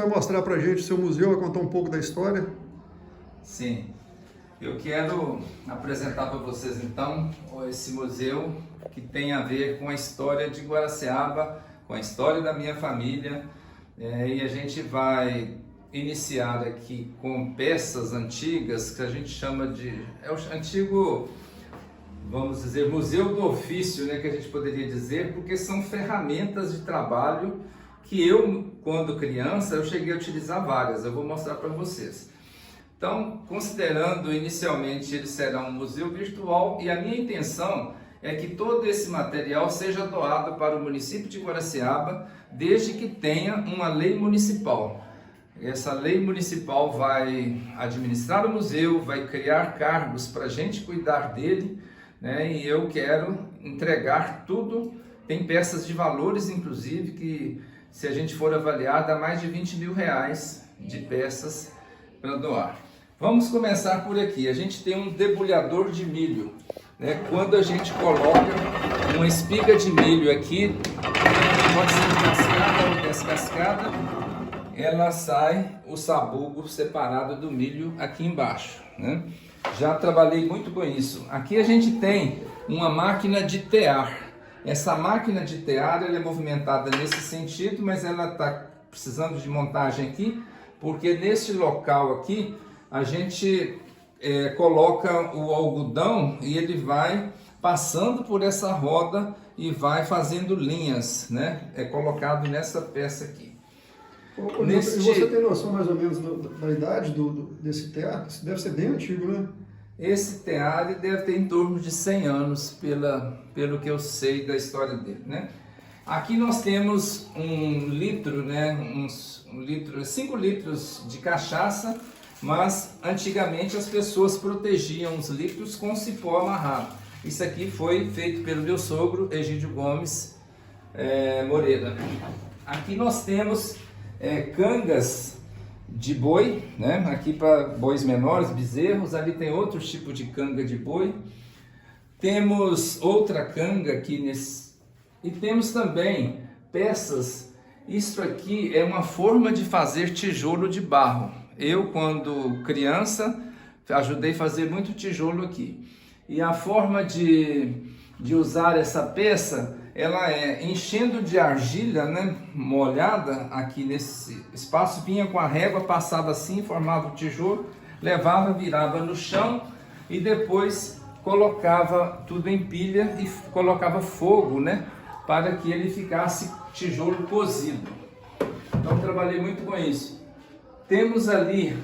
vai mostrar para a gente o seu museu, vai contar um pouco da história. Sim, eu quero apresentar para vocês então esse museu que tem a ver com a história de Guaraciaba, com a história da minha família, e a gente vai iniciar aqui com peças antigas que a gente chama de... é o antigo, vamos dizer, museu do ofício, né, que a gente poderia dizer, porque são ferramentas de trabalho que eu, quando criança, eu cheguei a utilizar várias, eu vou mostrar para vocês. Então, considerando inicialmente ele será um museu virtual, e a minha intenção é que todo esse material seja doado para o município de Guaraciaba, desde que tenha uma lei municipal. Essa lei municipal vai administrar o museu, vai criar cargos para a gente cuidar dele, né? E eu quero entregar tudo. Tem peças de valores, inclusive, que se a gente for avaliar, dá mais de 20 mil reais de peças para doar. Vamos começar por aqui. A gente tem um debulhador de milho, né? Quando a gente coloca uma espiga de milho aqui, pode ser cascada ou descascada, ela sai o sabugo separado do milho aqui embaixo, né? Já trabalhei muito com isso. Aqui a gente tem uma máquina de tear. Essa máquina de tear, ela é movimentada nesse sentido, mas ela está precisando de montagem aqui, porque nesse local aqui a gente coloca o algodão e ele vai passando por essa roda e vai fazendo linhas, né? É colocado nessa peça aqui. Você tem noção mais ou menos da idade desse tear? Isso deve ser bem antigo, né? Esse tear deve ter em torno de 100 anos, pelo que eu sei da história dele, né? Aqui nós temos 1 litro, né? 5 litros de cachaça, mas antigamente as pessoas protegiam os litros com cipó amarrado. Isso aqui foi feito pelo meu sogro, Egídio Gomes Moreira. Aqui nós temos cangas de boi, né? Aqui para bois menores, bezerros. Ali tem outro tipo de canga de boi. Temos outra canga aqui nesse... E temos também peças. Isso aqui é uma forma de fazer tijolo de barro. Eu, quando criança, ajudei a fazer muito tijolo aqui. E a forma de usar essa peça, ela é enchendo de argilha, né, molhada aqui nesse espaço, vinha com a régua passada assim, formava o tijolo, levava, virava no chão e depois colocava tudo em pilha e colocava fogo, né, para que ele ficasse tijolo cozido. Então trabalhei muito com isso. Temos ali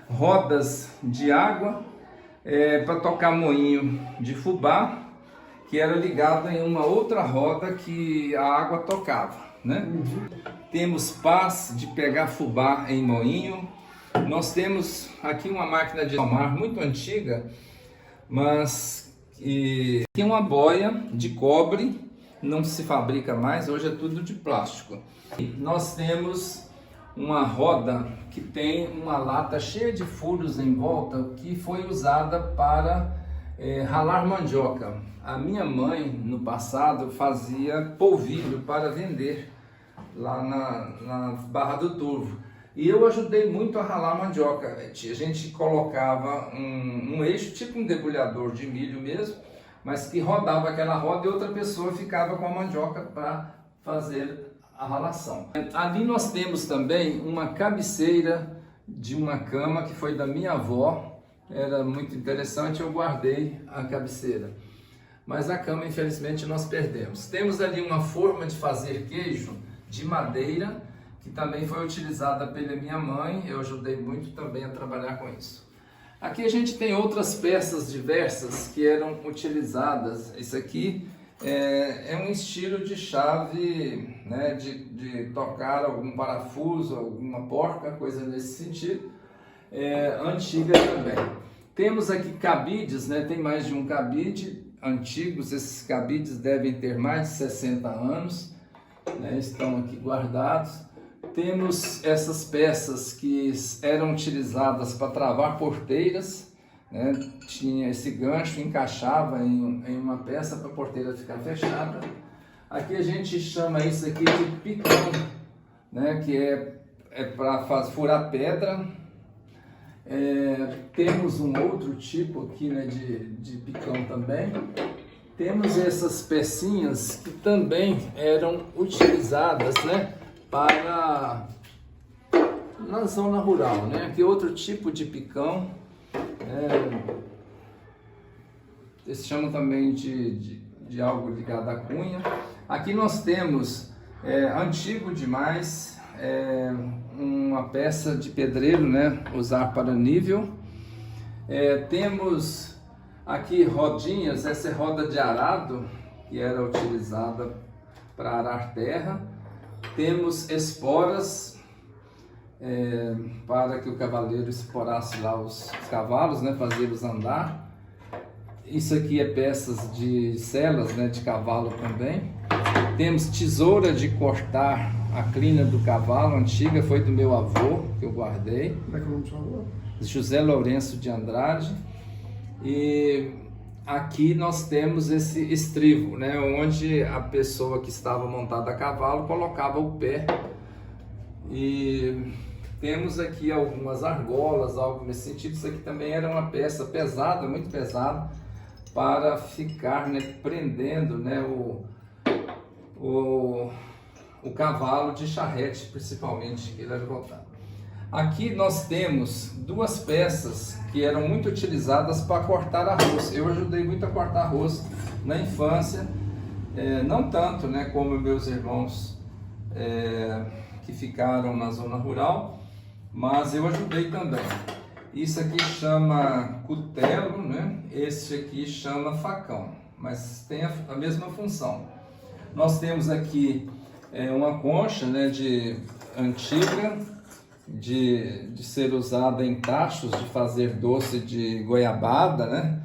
rodas de água para tocar moinho de fubá, que era ligado em uma outra roda que a água tocava, né? Temos pás de pegar fubá em moinho. Nós temos aqui uma máquina de somar muito antiga, mas tem uma boia de cobre, não se fabrica mais, hoje é tudo de plástico. Nós temos uma roda que tem uma lata cheia de furos em volta, que foi usada para ralar mandioca. A minha mãe, no passado, fazia polvilho para vender lá na Barra do Turvo. E eu ajudei muito a ralar mandioca. A gente colocava um eixo, tipo um debulhador de milho mesmo, mas que rodava aquela roda e outra pessoa ficava com a mandioca para fazer a ralação. Ali nós temos também uma cabeceira de uma cama que foi da minha avó. Era muito interessante, eu guardei a cabeceira. Mas a cama, infelizmente, nós perdemos. Temos ali uma forma de fazer queijo de madeira, que também foi utilizada pela minha mãe. Eu ajudei muito também a trabalhar com isso. Aqui a gente tem outras peças diversas que eram utilizadas. Isso aqui é um estilo de chave, né, de tocar algum parafuso, alguma porca, coisa nesse sentido. Antiga também. Temos aqui cabides, né? Tem mais de um cabide antigos. Esses cabides devem ter mais de 60 anos, né? Estão aqui guardados. Temos essas peças que eram utilizadas para travar porteiras, né? Tinha esse gancho, encaixava em uma peça para a porteira ficar fechada. Aqui a gente chama isso aqui de picão né, que é para furar pedra. Temos um outro tipo aqui, né, de picão também. Temos essas pecinhas que também eram utilizadas, né, na zona rural, né? Aqui outro tipo de picão, eles chamam também de algo ligado à cunha. Aqui nós temos, antigo demais, uma peça de pedreiro, né, usar para nível. Temos aqui rodinhas, essa é roda de arado, que era utilizada para arar terra. Temos esporas, para que o cavaleiro esporasse lá os cavalos, né, fazê-los andar. Isso aqui é peças de selas, né, de cavalo também. Temos tesoura de cortar a crina do cavalo, antiga, foi do meu avô, que eu guardei. Como é que é o nome do seu avô? José Lourenço de Andrade. E aqui nós temos esse estribo, né, onde a pessoa que estava montada a cavalo colocava o pé. E temos aqui algumas argolas, algo nesse sentido. Isso aqui também era uma peça pesada, muito pesada, para ficar, né, prendendo, né, o cavalo de charrete, principalmente, que ele era voltado. Aqui nós temos duas peças que eram muito utilizadas para cortar arroz. Eu ajudei muito a cortar arroz na infância, não tanto, né, como meus irmãos que ficaram na zona rural, mas eu ajudei também. Isso aqui chama cutelo, né? Este aqui chama facão, mas tem a mesma função. Nós temos aqui uma concha, né, antiga, de ser usada em tachos, de fazer doce de goiabada, né?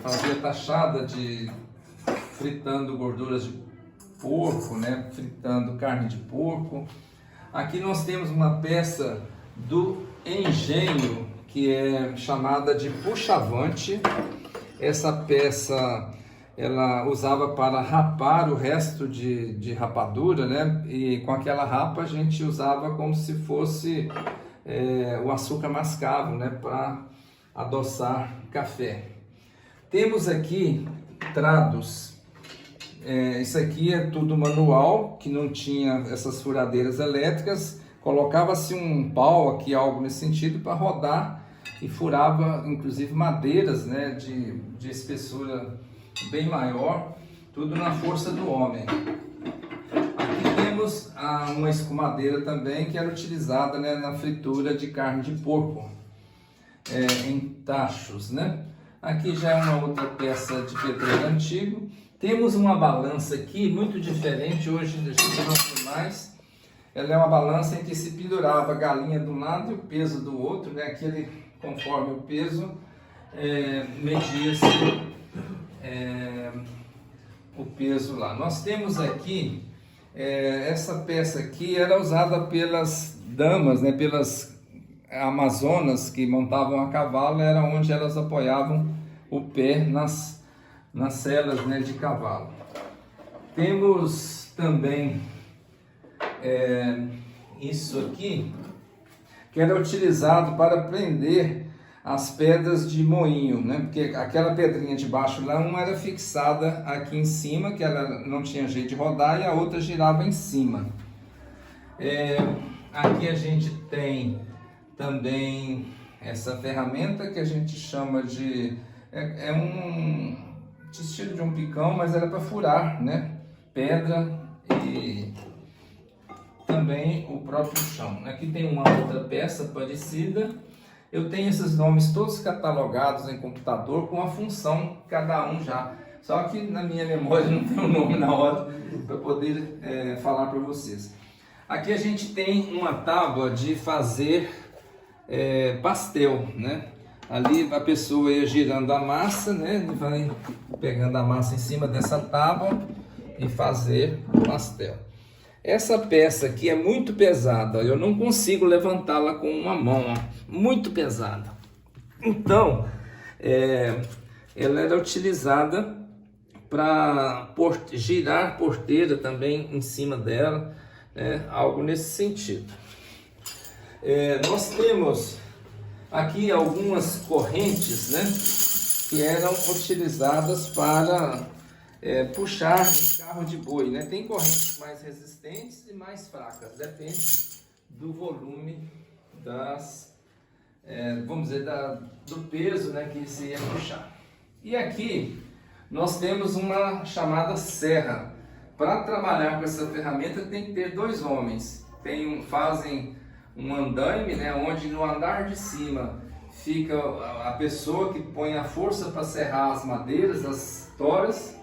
Fazer tachada fritando gorduras de porco, né? Fritando carne de porco. Aqui nós temos uma peça do engenho que é chamada de puxavante. Essa peça ela usava para rapar o resto de rapadura, né? E com aquela rapa a gente usava como se fosse o açúcar mascavo, né? Para adoçar café. Temos aqui trados. Isso aqui é tudo manual, que não tinha essas furadeiras elétricas. Colocava-se um pau aqui, algo nesse sentido, para rodar, e furava inclusive madeiras, né, de espessura bem maior, tudo na força do homem. Aqui temos uma escumadeira também, que era utilizada, né, na fritura de carne de porco, em tachos, né? Aqui já é uma outra peça de pedreiro antigo. Temos uma balança aqui, muito diferente, hoje a gente não tem mais. Ela é uma balança em que se pendurava a galinha de um lado e o peso do outro, né? Aquele, conforme o peso, media-se o peso lá. Nós temos aqui, essa peça aqui era usada pelas damas, né? Pelas amazonas que montavam a cavalo, era onde elas apoiavam o pé nas selas, né, de cavalo. Temos também isso aqui, que era utilizado para prender as pedras de moinho, né? Porque aquela pedrinha de baixo lá, uma era fixada aqui em cima, que ela não tinha jeito de rodar, e a outra girava em cima. Aqui a gente tem também essa ferramenta que a gente chama de... um estilo de um picão, mas era para furar, né, pedra e também o próprio chão. Aqui tem uma outra peça parecida. Eu tenho esses nomes todos catalogados em computador com a função cada um já. Só que na minha memória não tem o nome na hora para poder falar para vocês. Aqui a gente tem uma tábua de fazer pastel, né? Ali a pessoa ia girando a massa, né? Vai pegando a massa em cima dessa tábua e fazer o pastel. Essa peça aqui é muito pesada, eu não consigo levantá-la com uma mão, ó. Muito pesada. Então, ela era utilizada para girar porteira também em cima dela. algo nesse sentido. Nós temos aqui algumas correntes, né, que eram utilizadas para puxar um carro de boi, né? Tem correntes mais resistentes e mais fracas, depende do volume vamos dizer, do peso, né, que se ia puxar. E aqui nós temos uma chamada serra. Para trabalhar com essa ferramenta tem que ter 2 homens. Fazem um andaime, né, onde no andar de cima fica a pessoa que põe a força para serrar as madeiras, as toras,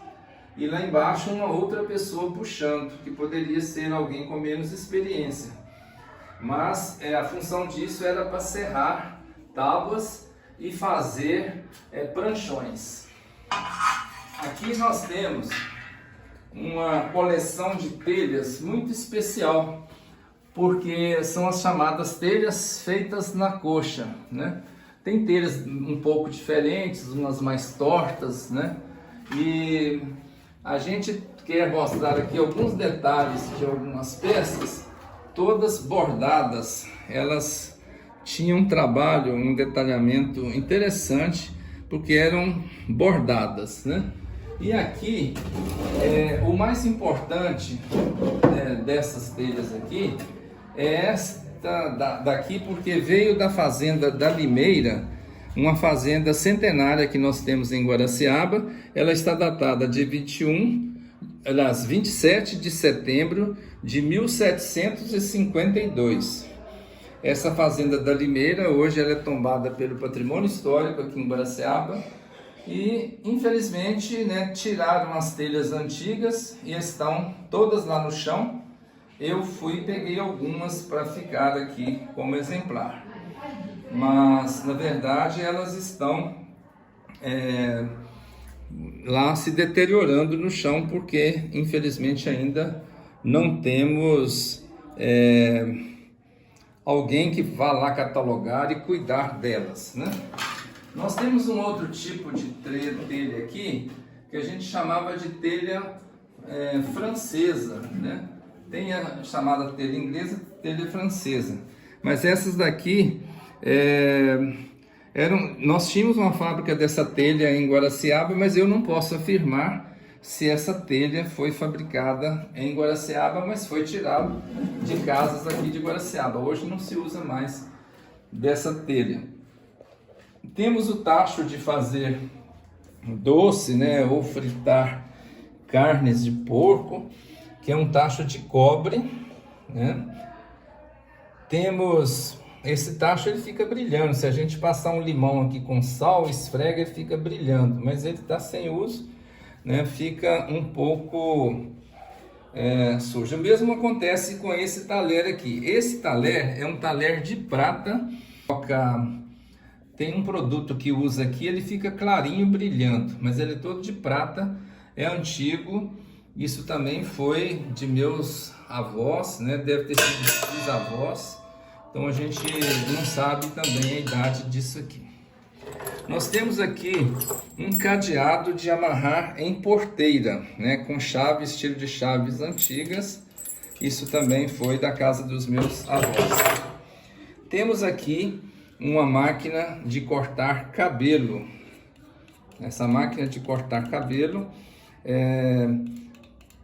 e lá embaixo uma outra pessoa puxando, que poderia ser alguém com menos experiência. Mas a função disso era para serrar tábuas e fazer pranchões. Aqui nós temos uma coleção de telhas muito especial, porque são as chamadas telhas feitas na coxa, né? Tem telhas um pouco diferentes, umas mais tortas, né? E a gente quer mostrar aqui alguns detalhes de algumas peças, todas bordadas. Elas tinham um trabalho, um detalhamento interessante, porque eram bordadas, né? E aqui, o mais importante dessas telhas aqui é esta daqui, porque veio da fazenda da Limeira, uma fazenda centenária que nós temos em Guaraciaba. Ela está datada de 27 de setembro de 1752. Essa fazenda da Limeira, hoje ela é tombada pelo patrimônio histórico aqui em Guaraciaba. E infelizmente, né, tiraram as telhas antigas e estão todas lá no chão. Eu fui e peguei algumas para ficar aqui como exemplar, mas na verdade elas estão lá se deteriorando no chão, porque infelizmente ainda não temos alguém que vá lá catalogar e cuidar delas, né? Nós temos um outro tipo de telha aqui, que a gente chamava de telha francesa, né? Tem a chamada telha inglesa, telha francesa. Mas essas daqui, nós tínhamos uma fábrica dessa telha em Guaraciaba, mas eu não posso afirmar se essa telha foi fabricada em Guaraciaba, mas foi tirada de casas aqui de Guaraciaba. Hoje não se usa mais dessa telha. Temos o tacho de fazer doce, né, ou fritar carnes de porco, que é um tacho de cobre, né? Temos esse tacho, ele fica brilhando. Se a gente passar um limão aqui com sal, esfrega, ele fica brilhando, mas ele está sem uso, né? Fica um pouco sujo. O mesmo acontece com esse talher aqui. Esse talher é um talher de prata. Tem um produto que usa aqui, ele fica clarinho, brilhando, mas ele é todo de prata, é antigo. Isso também foi de meus avós, né? Deve ter sido dos bisavós. Então a gente não sabe também a idade disso aqui. Nós temos aqui um cadeado de amarrar em porteira, né? Com chave, estilo de chaves antigas. Isso também foi da casa dos meus avós. Temos aqui uma máquina de cortar cabelo. Essa máquina de cortar cabelo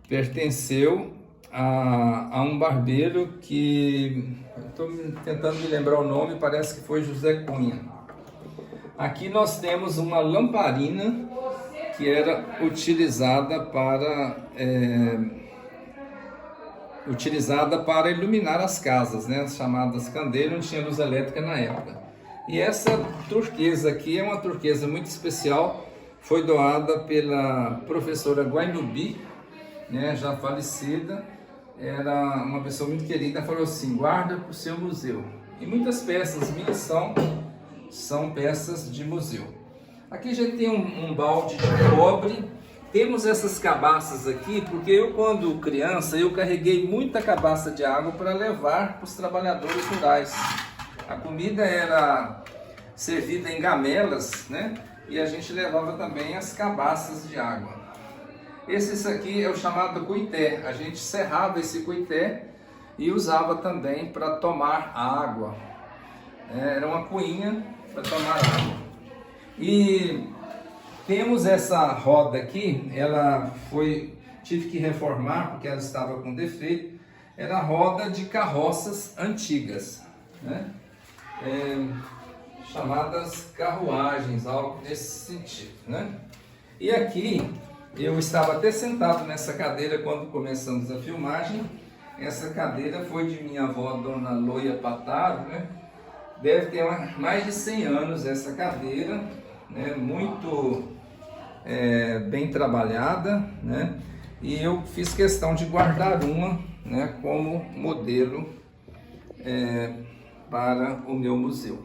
pertenceu a um barbeiro que... Estou tentando me lembrar o nome, parece que foi José Cunha. Aqui nós temos uma lamparina que era utilizada para iluminar as casas, né? As chamadas candeias, não tinha luz elétrica na época. E essa turquesa aqui é uma turquesa muito especial, foi doada pela professora Guainubi, né, já falecida. Era uma pessoa muito querida, falou assim: guarda para o seu museu. E muitas peças minhas são peças de museu. Aqui já tem um balde de cobre. Temos essas cabaças aqui, porque eu, quando criança, eu carreguei muita cabaça de água para levar para os trabalhadores rurais. A comida era servida em gamelas, né? E a gente levava também as cabaças de água. Esse aqui é o chamado cuité. A gente serrava esse cuité e usava também para tomar água. Era uma coinha para tomar água. E temos essa roda aqui, tive que reformar porque ela estava com defeito. Era roda de carroças antigas, né? Chamadas carruagens, algo nesse sentido, né? E aqui eu estava até sentado nessa cadeira quando começamos a filmagem. Essa cadeira foi de minha avó, Dona Loia Pataro, né? Deve ter mais de 100 anos essa cadeira, né? Muito bem trabalhada, né? E eu fiz questão de guardar uma, né, como modelo para o meu museu.